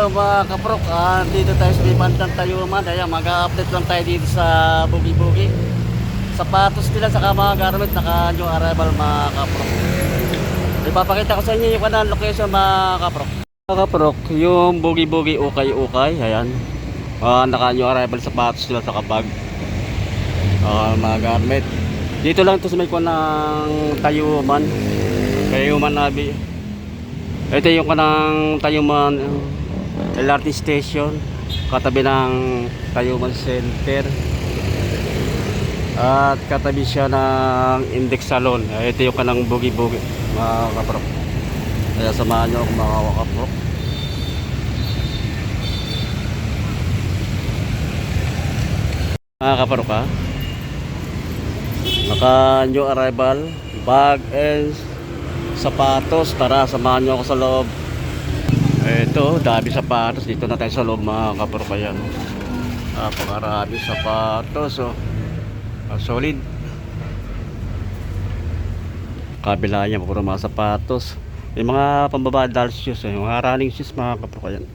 Hello mga kaprok, dito tayo sa may bandang Tayuman. Ayan, mag-update lang tayo dito sa Bugi-Bugi. Sapatos nila saka mga garment, naka new arrival mga kaprok. Ipapakita ko sa inyo yung kanang location mga kaprok. Mga kaprok, yung Bugi-Bugi ukay-ukay. Ayan, naka new arrival sapatos nila saka bag, mga garment. Dito lang ito sa may kanang Tayuman. Tayuman Nabi. Ito yung kanang Tayuman LRT station, katabi ng Tayuman Center, at katabi siya ng Index Salon. Ito yung kanang Bugi-Bugi mga kaprok. Kaya samahan nyo ako mga kaprok. Mga kaprok naka new arrival bag and sapatos. Tara, samahan nyo ako sa loob. Ito, dami sapatos. Dito na tayo sa loob mga kaprok. Ayan, napakarami sapatos. Solid. Kabila niya, puro mga sapatos. May mga pambaba dolls shoes, mga running shoes mga kaprok. Ayan.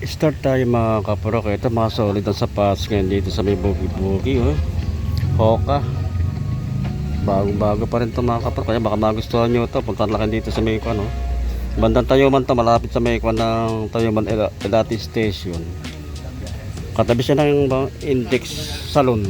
Start tayo mga kaprok. Ito mga solid ang sapatos ngayon dito sa may Bugi-Bugi. Hoka, bagong-bago pa rin ito mga kaprok. Kaya baka magustuhan nyo ito. Punta lang dito sa may bandang Tayuman to, malapit sa may ng Tayuman LRT station. Katabi siya ng Index Salon.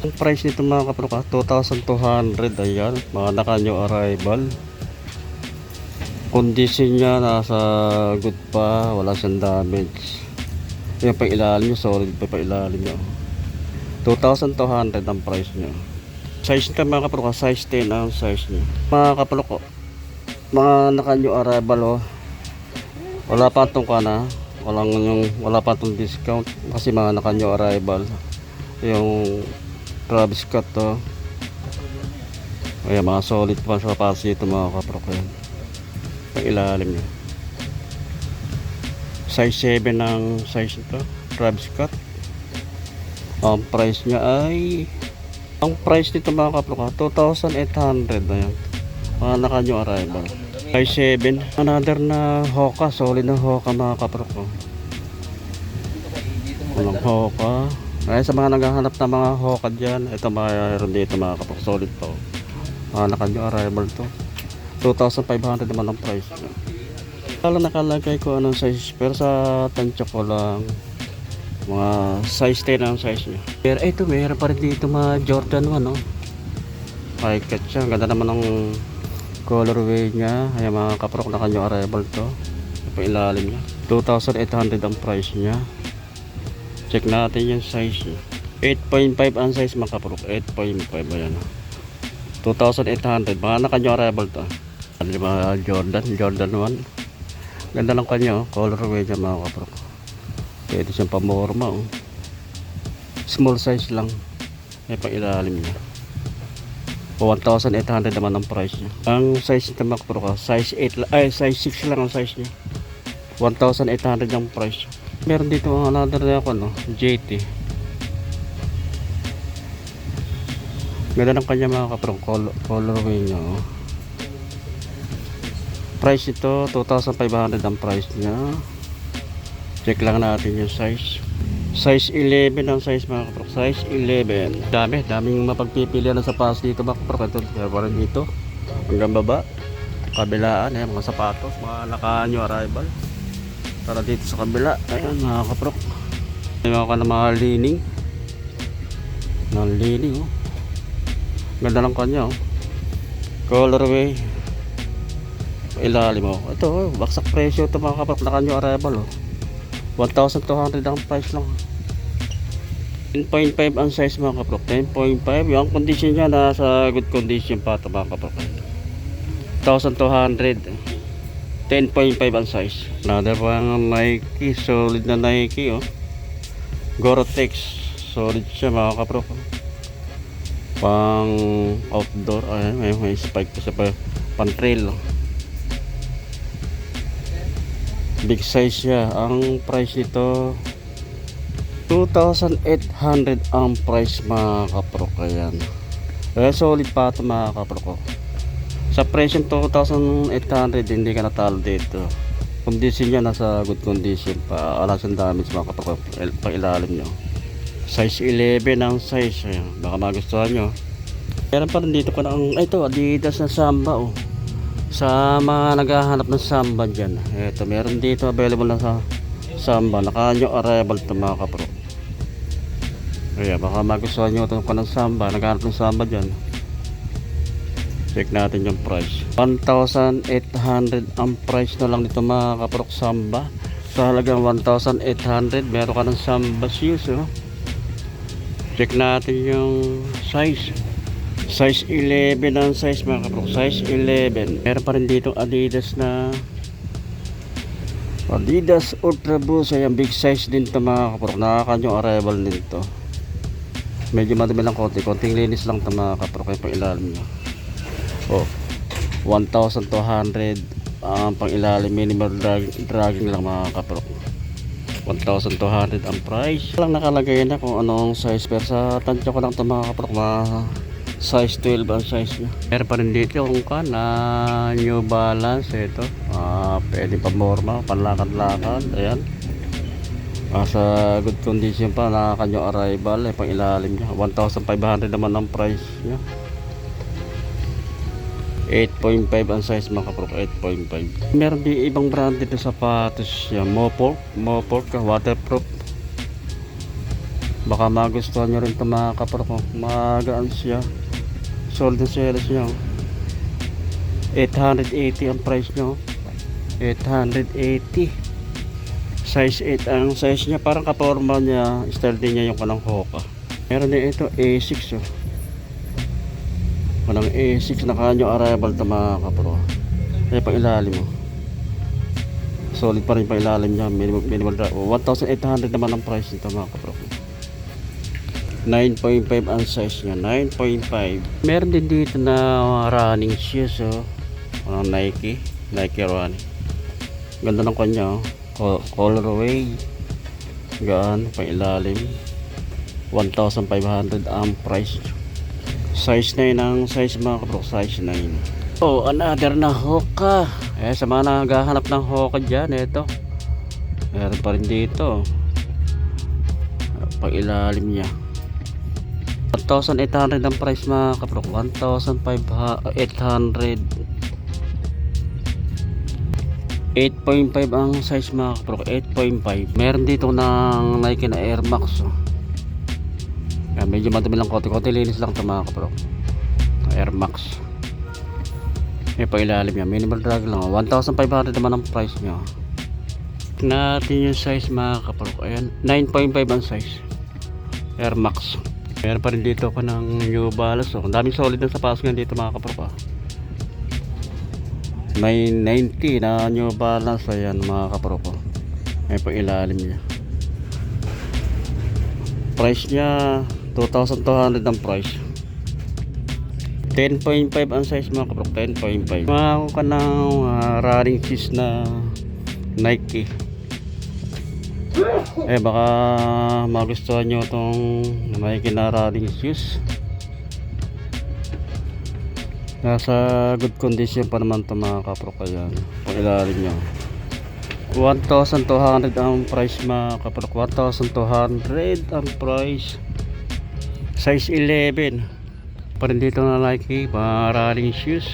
Ang price nito mga kaprok 2,200. Ayan, mga naka new arrival. Condition niya nasa good pa, wala siyang damage. Yung pang ilalim niya, solid pa ilalim niya. 2,200 ang price niya. Size niya mga kaprok, size 10 ang size niya. Mga kaprok, mga naka new arrival wala pa itong wala pa itong discount kasi mga naka new arrival. Yung Travis Scott ayan, mga solid pa sa sapatos ito mga kaprok. Ayan, ilalim niya, size 7 ang size nito, Travis Scott. Ang price niya ay, ang price nito mga kaprok 2,800. Ayan, mga naka new arrival, size 7. Another na Hoka, solid na Hoka mga kaprok. Walang Hoka. Ay, sa mga naghahanap ng mga Hoka dyan, ito mayroon dito mga kaprok, solid pa. Mga naka new arrival to. 2,500 naman ang price niya. Kala nakalagay ko anong size, pero sa tansya ko lang mga size 10 ang size niya. Pero ito, mayroon pa rin dito mga Jordan 1 high cut siya. Ganda naman ng colorway niya. Ayan mga kaprok, naka new arrival to. Ito ilalim niya, 2,800 ang price niya. Check natin yung size niya. 8.5 ang size mga kaprok, 8.5. ayan, 2,800. Mga naka new arrival to. Mga Jordan 1. Ganda lang kanya, colorway niya mga kaprok. Pwede siyang pamorma. Small size lang. May pang ilalim niya. 1,800 naman ang price niya. Ang size nito mga kaprok size 8, size 6 lang ang size niya. 1,800 ang price. Meron dito another na ako JT. Ganda lang kanya mga kaprok, colorway niya. Price ito 2,500 ang price niya. Check lang natin yung size. Size 11 ang size mga kaprok, size 11. Daming mapagpipilian ng sapatos dito mga kaprok. Ito meron dito hanggang baba, kabilaan. Ayan, mga sapatos, mga naka new arrival. Para dito sa kabila, ayan mga kaprok, may mga lining ganda lang kanya colorway, ilalim ito baksak presyo ito mga kaprok, naka new arrival 1,200 ang price lang. 10.5 ang size mga kaprok, 10.5. Yung condition niya nasa good condition pa ito mga kaprok. 1,200. 10.5 ang size. Another one Nike, solid na Nike oh. Gore-Tex, solid siya mga kapro. Pang outdoor, ay may spike pa sa pan trail. Big size siya. Ang price nito 2,800 ang price mga kapro. Ayan. Solid pa ito mga kapro ko. Sa presyo 2,800 hindi ka natalo dito. Condition niya nasa good condition pa. Alas ang damage mga kapro pang ilalim nyo. Size 11 ang size. Ayan. Baka magustuhan nyo. Meron pa rin dito ko ng ito Adidas na Samba oh. Sa mga naghahanap ng Samba dyan. Ito meron dito available na sa Samba. Naka new arrival ito mga kapro. Ayan, baka magustuhan nyo ito ko ng Samba. Naghahanap ng Samba dyan. Check natin yung price. 1,800 ang price na lang dito mga kaprok Samba. Sa halagang 1,800 meron ka ng Samba shoes oh. Check natin yung size. Size 11 ang size mga kaprok. Size 11. Meron pa rin dito Adidas na Adidas Ultra Boost. Ayan, big size din ito mga kaprok. Nakakanyong arrival din ito. Medyo madami lang konti. Konting linis lang ito mga kaprok. Kaya pang ilalim nyo. Oh, 1,200 ang pang ilalim, minimal dragging lang mga kapro. 1,200 ang price. Lang nakalagay na kung anong size, pero sa tansya ko lang ito mga kapro, size 12 ang size niya. Meron pa rin dito kung ka na New Balance ito. Pwede pa morma, panlakad-lakad. Ayan. Sa good condition pa, nakakanyong arrival, pang ilalim niya. 1,500 naman ang price niya. 8.5 ang size mga kaprok, 8.5. Meron din ibang brand dito sapatos yan. Moport ka, waterproof. Baka magustuhan nyo rin ito mga kaprok. Magaan siya. Solid na series nyo. 880 ang price nyo. 880. Size 8 ang size niya. Parang kaporma niya. Style din niya yung kanang Hoka. Meron din ito A6 oh. Walang A6 na kanyo arrival ito mga kapro. Kaya pang ilalim mo. Solid pa rin pang ilalim niya. Minimal 1,800 naman ang price nito mga kapro. 9.5 ang size niya. 9.5. Meron din dito na running shoes oh. Walang Nike running. Ganda ng kanya oh. Colorway. Gaan pang ilalim. 1,500 ang price. Size 9 ang size mga kapro, size 9. Oh, another na Hoka. Sa mga naghahanap ng Hoka dyan, ito. Meron pa rin dito. Pag ilalim niya. 1,800 ang price mga kapro. 1,800. 8.5 ang size mga kapro. 8.5. Meron dito ng Nike na Air Max. Medyo madami lang konti linis lang ito mga kapro. Air Max. Pa ilalim niya, minimal drag lang 1,500 naman ang price niya. Natin yung size mga kapro. Ayan, 9.5 ang size Air Max. Meron pa rin dito ko ng New Balance oh. Ang daming solid na sapatos nga dito mga kapro. May 90 na New Balance. Ayan mga kapro ko. Pa ilalim niya. Price niya 2,200 ang price. 10.5 ang size mga kaprok. 10.5. Mga ka ng running shoes na Nike. Baka magustuhan nyo itong Nike na running shoes. Nasa good condition pa naman ito mga kaprok. Ayan, pag ilalim nyo 1,200 ang price mga kaprok. 1,200 ang price. Size 11. Pa rin dito na Nike mga running shoes.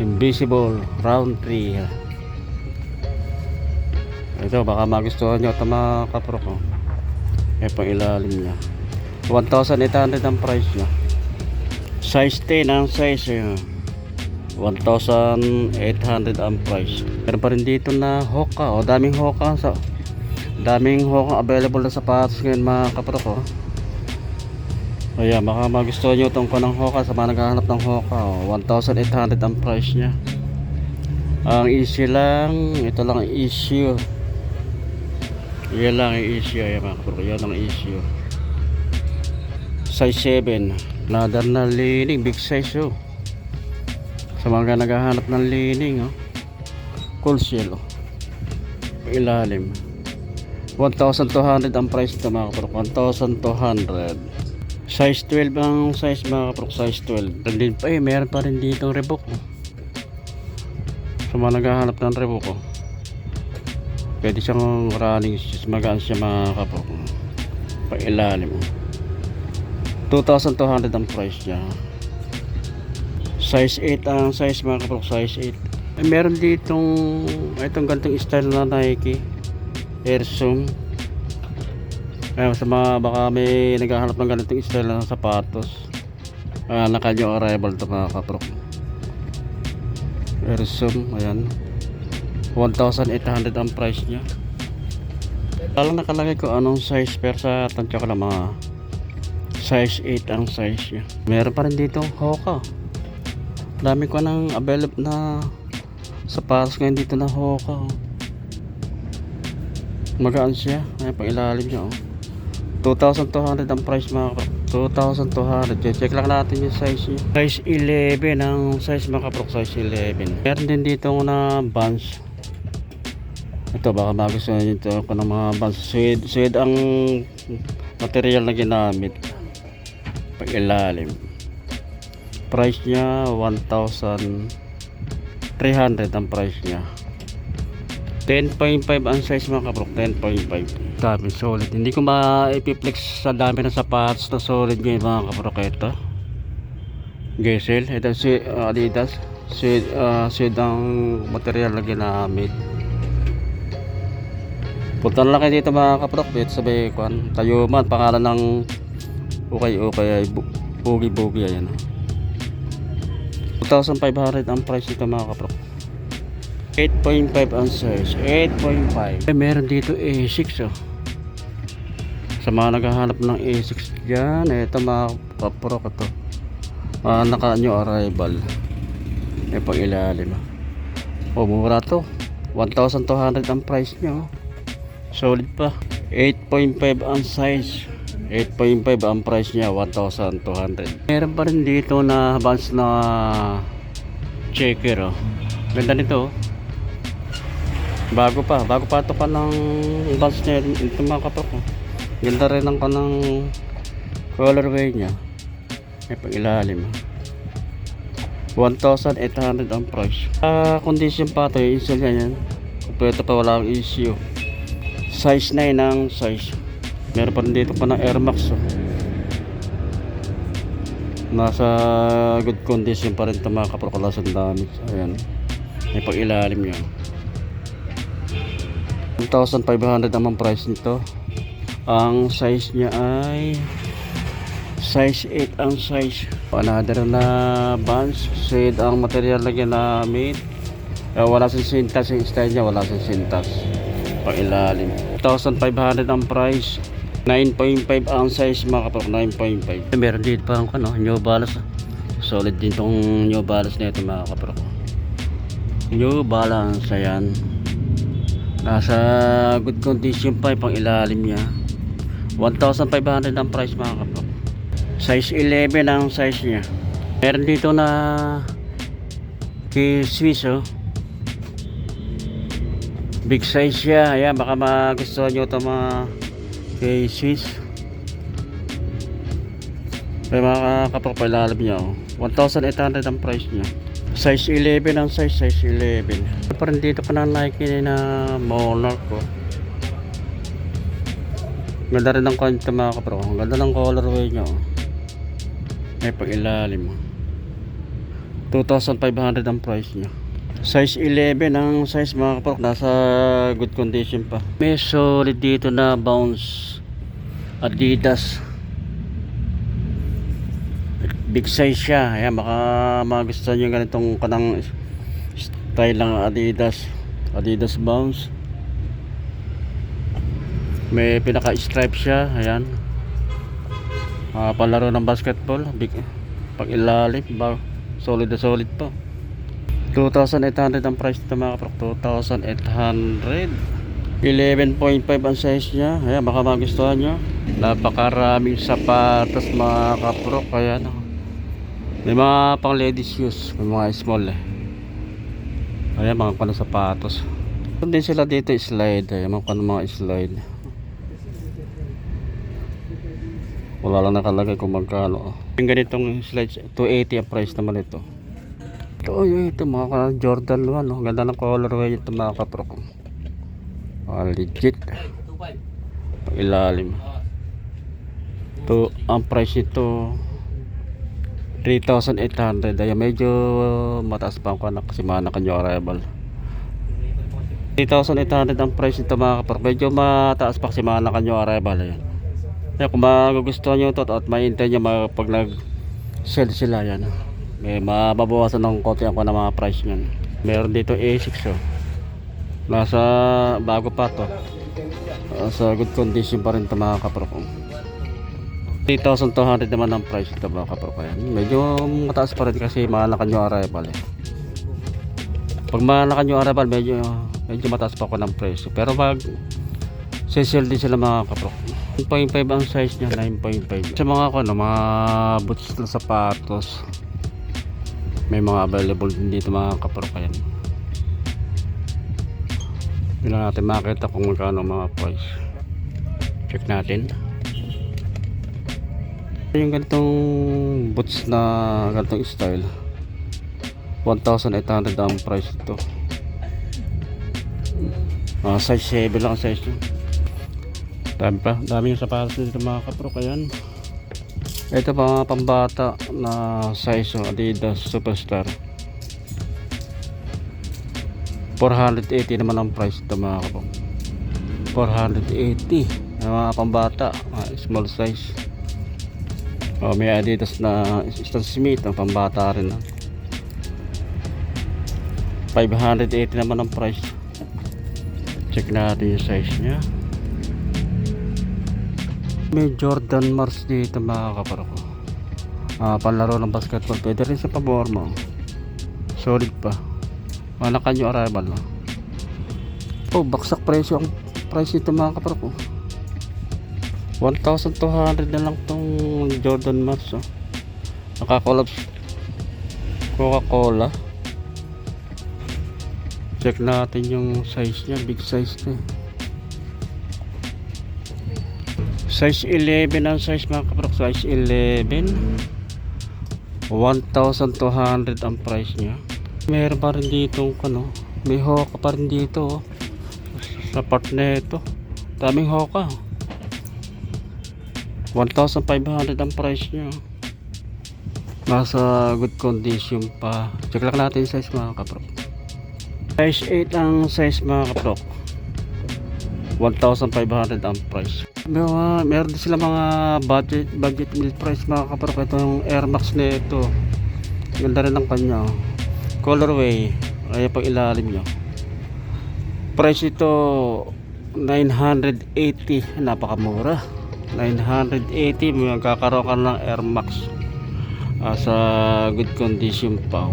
Invisible round 3. Ito baka magustuhan nyo ito mga kapro ko. Pang ilalim niya 1,800 ang price niya. Size 10 ang size 1,800 ang price. Meron pa rin dito na Hoka. Daming Hoka available na sapatos ngayon mga kapro ko. Ayan, baka magustuhan nyo itong kanang Hoka sa mga naghahanap ng Hoka 1,800 ang price nya. Ang issue lang, ito lang ang issue. Yan lang ang issue, yan mga kapro. Yan ang issue. Size 7. Another na lining, big size oh. Sa mga naghahanap ng lining oh. Cool shell oh. Ilalim. 1,200 ang price ito mga kapro. 1,200. Size 12 ang size mga kapro. Size 12. Then pa meron pa rin dito ang Reebok oh. Sa mga naghahanap ng Reebok oh. Pwede siyang running shoes. Magaan siya mga kapro. Pailalim oh. 2,200 ang price niya. Size 8 ang size mga kapro. Size 8. Meron ditong itong gantong style na Nike Air Zoom. Sa mga baka may naghahanap ng ganitong style na sapatos, naka-new arrival to mga kapro. Air Zoom, ayan. 1,800 ang price niya. Talang nakalagay ko anong size, pero sa tansya ko lang mga size 8 ang size niya. Meron pa rin dito Hoka. Dami ko nang available na sapatos ngayon dito na Hoka oh. Magaan siya, ay pang ilalim niya oh. 2,200 ang price mga kapro. 2,200. Check lang natin yung size niya. Size 11 ang size mga kapro. Size 11. Meron din dito na Vans. Ito baka magustuhan nyo ito ako ng mga Vans. Suede ang material na ginamit. Pang ilalim. Price niya 1,300 ang price niya. 10.5 ang size mga kapro. 10.5. Dami solid. Hindi ko ma-ipiplex sa dami ng sapatos na solid ngayon mga kapro. Ito Gesell. Ito si Adidas. Suede ang material na ginamit. Punta na lang kayo dito mga kapro. Dito sa Bekuan Tayuman. Pangalan ng okay ay Boogie. Ayan 2,500 ang price nito mga kapro. 8.5 ang size. 8.5. Meron dito A6 oh. Sa mga naghahanap ng A6 dyan, ito mga kapro ko to. Naka-new arrival. Pang ilalim oh. Mura to. 1,200 ang price nyo. Solid pa. 8.5 ang size. 8.5 ang price niya. 1,200. Meron pa rin dito na Vans na checker oh. Ganda nito oh. Bago pa ito pa ng Vans niya. Ito mga kapro ko. Ganda rin ang kanang colorway niya. Pang ilalim 1,800 ang price. Condition pa ito yung insole yan. Kompleto pa, wala ang issue. Size 9 ang size. Meron pa rin dito pa ng Air Max oh. Nasa good condition pa rin ito mga kapro. Kalasan damage. Ayan. Pang ilalim niya 1,500 ang price nito. Ang size niya ay size 8 ang size. Another na Vans. Suede ang material na ginamit. Wala siyang sintas. Yung style niya wala siyang sintas. Pang ilalim 1,500 ang price. 9.5 ang size mga kapro. 9.5. Meron dito parang New Balance. Solid din tong New Balance na ito mga kapro. New Balance ayan. Nasa good condition pa. Pang ilalim niya 1,500 ang price mga kapro. Size 11 ang size niya. Meron dito na kay Swiss oh. Big size siya. Ayan, baka magustuhan nyo ito mga kay Swiss. May mga kapro pa ilalim niya oh. 1,800 ang price niya. Size 11 ang size. Size 11. Parang dito pa na Nike na Monarch ko. Ganda rin ang kwento mga kapro. Ang ganda ng colorway niya oh. May pang ilalim 2,500 ang price niya. Size 11 ang size mga kapro. Nasa good condition pa. May solid dito na Bounce Adidas. Big size siya. Ayan, baka magustuhan nyo ganitong kanang style ng Adidas Bounce. May pinaka stripe siya. Ayan, palaro ng basketball. Big pag ilalim, solid na solid pa. 2,800 ang price nito mga kaprok. 2,800. 11.5 ang size niya. Ayan, baka magustuhan nyo. Napakaraming sapatos mga kaprok. Ayan, may mga pang ladies shoes, may mga small eh. Ayan, mga pang sapatos. Doon din sila dito slide. Ayan, mga slide. Wala lang nakalagay kung magkano. Yung ganitong slides, 280 ang price naman ito. Ito mga Jordan 1, no? Ganda ng colorway ito mga kaprok. Legit. Pang ilalim. Ito, ang price nito 3,800. Ay medyo mataas pa ako kasi mga kanyo arrival. 3,800 ang price nito mga kaprok. Medyo mataas pa kasi mga kanyo arrival. Ayan. Kaya kung magugustuhan nyo ito at maintay nyo pag nag-sell sila yan, may mababawasan ng konti ako ng mga price nyan. Meron dito A6 oh. Nasa bago pa to. Sa good condition pa rin ito mga kaprok. 3,200 naman ang price ito mga kaprok. Medyo mataas pa rin kasi maanakan nyo arrival eh. Pag maanakan nyo arrival medyo mataas pa ako ng price. Pero pag sell din sila mga kaprok, 9.5 ang size niya, 9.5. Sa mga mga boots na sapatos, may mga available din dito mga kaprok. Ayan. Hindi lang natin makita kung magkano mga price. Check natin. Yung ganitong boots na ganitong style, 1,800 ang price ito. Size 7 lang ang size niya. Dami yung sapatos dito mga kaprok. Ayan. Ito pa mga pambata na size Adidas Superstar. 480 naman ang price ito mga kaprok. 480 mga pambata, small size. May Adidas na Stan Smith ang pambata rin. 580 naman ang price. Check natin yung size nya. May Jordan Mars dito mga kaprok. Panlaro ng basketball. Pwede rin sa paborma. Solid pa. Manakan yung arrival. Baksak presyo ang price nito mga kaprok. 1,200 na lang tong Jordan Mars. Nakakolab Coca-Cola. Check natin yung size nya. Big size na. Size 11 ang size mga kaprok. Size 11. 1,200 ang price nya. Meron pa rin dito may hoka pa rin dito sa part na ito. Daming hoka. 1,500 ang price nya. Nasa good condition pa. Check lang natin yung size mga kaprok. Size 8 ang size mga kaprok. 1,500 ang price. Meron din sila mga budget meal price mga kaprok. Ito yung Air Max na ito. Ganda rin ang kanya. Colorway. Ay pang ilalim nyo. Price ito 980. Napakamura. 980. Magkakaroon ka ng Air Max. Sa good condition pa.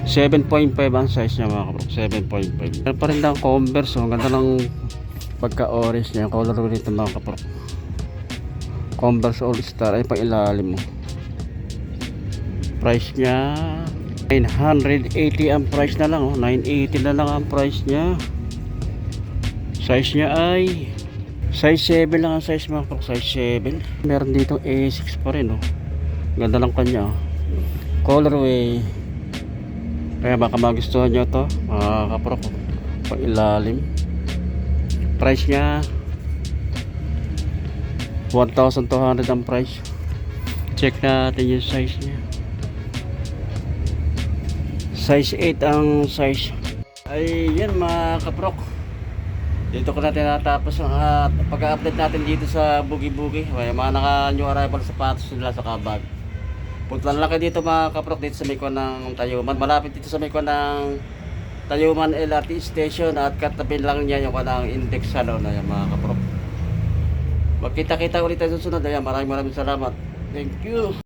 7.5 ang size niya mga kaprok. 7.5. Meron pa rin lang Converse. Ang ganda ng pagka-orange niya, color nito mga kaprok. Converse All Star ay pang ilalim mo. Price niya 980 ang price na lang 980 na lang ang price niya. Size niya ay size 7 lang ang size mga kaprok. Size 7. Meron dito A6 pa rin Ganda lang kanya colorway. Kaya baka magustuhan nyo to mga kaprok. Pang ilalim. Price nya 1,200 ang price. Check natin yung size nya. Size 8 ang size. Ay yan mga kaprok. Dito ko natin natapos ang pag-update natin dito sa Bugi-Bugi. May mga naka-new arrival sapatos nila sa kabag. Punta lang kayo dito mga kaprok dito sa Mekwan ng Tayuman. Malapit dito sa Mekwan ng Tayuman LRT Station at katabi lang niya yung kanang index salon na yan mga kaprok. Magkita-kita ulit tayo susunod. Ayan, maraming salamat. Thank you.